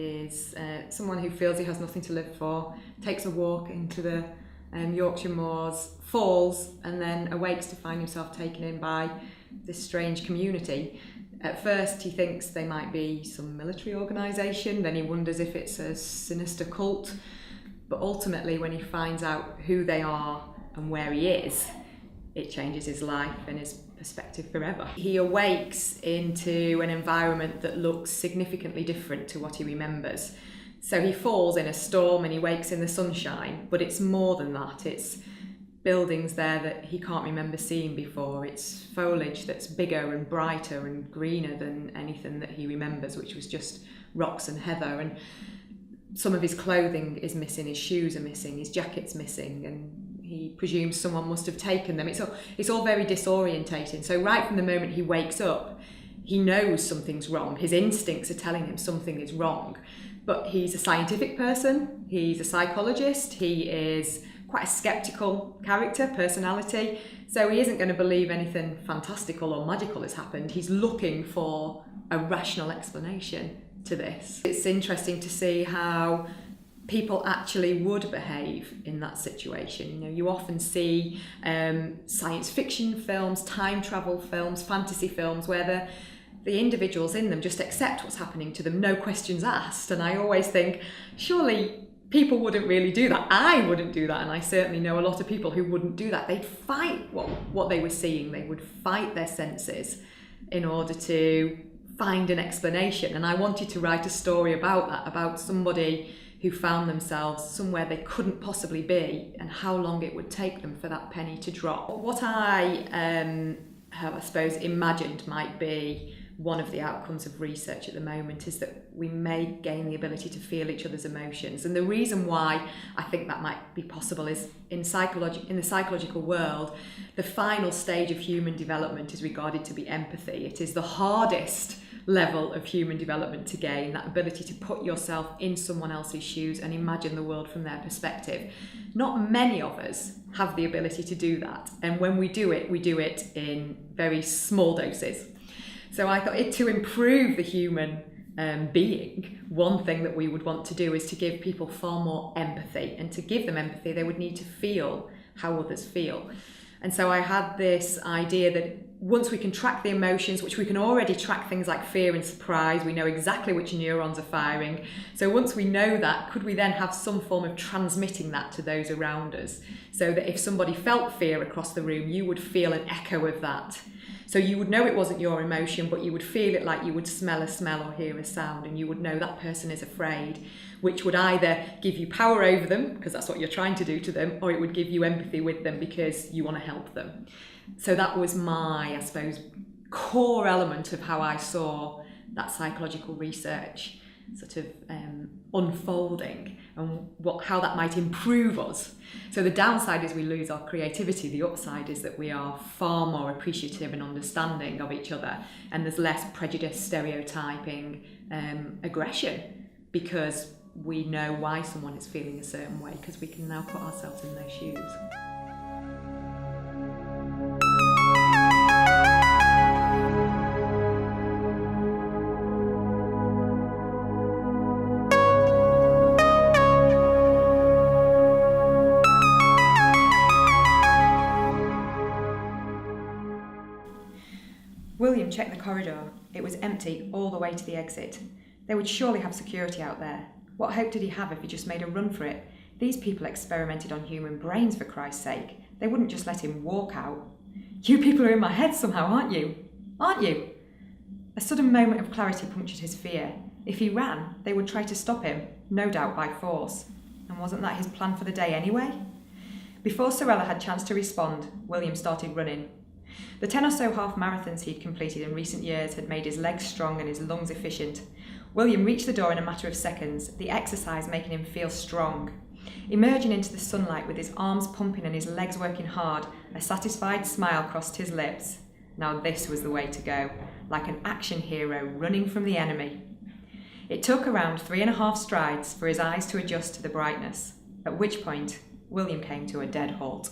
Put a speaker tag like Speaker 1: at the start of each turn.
Speaker 1: is someone who feels he has nothing to live for, takes a walk into the Yorkshire moors, falls, and then awakes to find himself taken in by this strange community. At first he thinks they might be some military organisation, then he wonders if it's a sinister cult, but ultimately when he finds out who they are and where he is, it changes his life and his perspective forever. He awakes into an environment that looks significantly different to what he remembers. So he falls in a storm and he wakes in the sunshine, but it's more than that. It's buildings there that he can't remember seeing before. It's foliage that's bigger and brighter and greener than anything that he remembers, which was just rocks and heather. And some of his clothing is missing, his shoes are missing, his jacket's missing, and he presumes someone must have taken them. It's all very disorientating. So right from the moment he wakes up, he knows something's wrong. His instincts are telling him something is wrong. But he's a scientific person, he's a psychologist, he is quite a sceptical character, personality, so he isn't going to believe anything fantastical or magical has happened. He's looking for a rational explanation to this. It's interesting to see how people actually would behave in that situation. You know, you often see science fiction films, time travel films, fantasy films, where the individuals in them just accept what's happening to them, no questions asked. And I always think, surely people wouldn't really do that. I wouldn't do that, and I certainly know a lot of people who wouldn't do that. They'd fight what they were seeing. They would fight their senses in order to find an explanation. And I wanted to write a story about that, about somebody who found themselves somewhere they couldn't possibly be and how long it would take them for that penny to drop. What I have, I suppose, imagined might be one of the outcomes of research at the moment is that we may gain the ability to feel each other's emotions. And the reason why I think that might be possible is in the psychological world, the final stage of human development is regarded to be empathy. It is the hardest level of human development to gain, that ability to put yourself in someone else's shoes and imagine the world from their perspective. Not many of us have the ability to do that. And when we do it in very small doses. So I thought to improve the human being, one thing that we would want to do is to give people far more empathy. And to give them empathy, they would need to feel how others feel. And so I had this idea that once we can track the emotions, which we can already track things like fear and surprise, we know exactly which neurons are firing. So once we know that, could we then have some form of transmitting that to those around us? So that if somebody felt fear across the room, you would feel an echo of that. So you would know it wasn't your emotion, but you would feel it like you would smell a smell or hear a sound, and you would know that person is afraid, which would either give you power over them, because that's what you're trying to do to them, or it would give you empathy with them because you want to help them. So that was my, I suppose, core element of how I saw that psychological research sort of unfolding and how that might improve us. So the downside is we lose our creativity. The upside is that we are far more appreciative and understanding of each other, and there's less prejudice, stereotyping, aggression, because we know why someone is feeling a certain way, because we can now put ourselves in their shoes. William checked the corridor. It was empty all the way to the exit. They would surely have security out there. What hope did he have if he just made a run for it? These people experimented on human brains, for Christ's sake. They wouldn't just let him walk out. You people are in my head somehow, aren't you? Aren't you? A sudden moment of clarity punctured his fear. If he ran, they would try to stop him, no doubt by force. And wasn't that his plan for the day anyway? Before Sorella had chance to respond, William started running. The 10 or so half marathons he'd completed in recent years had made his legs strong and his lungs efficient. William reached the door in a matter of seconds, the exercise making him feel strong. Emerging into the sunlight with his arms pumping and his legs working hard, a satisfied smile crossed his lips. Now this was the way to go, like an action hero running from the enemy. It took around 3.5 strides for his eyes to adjust to the brightness, at which point William came to a dead halt.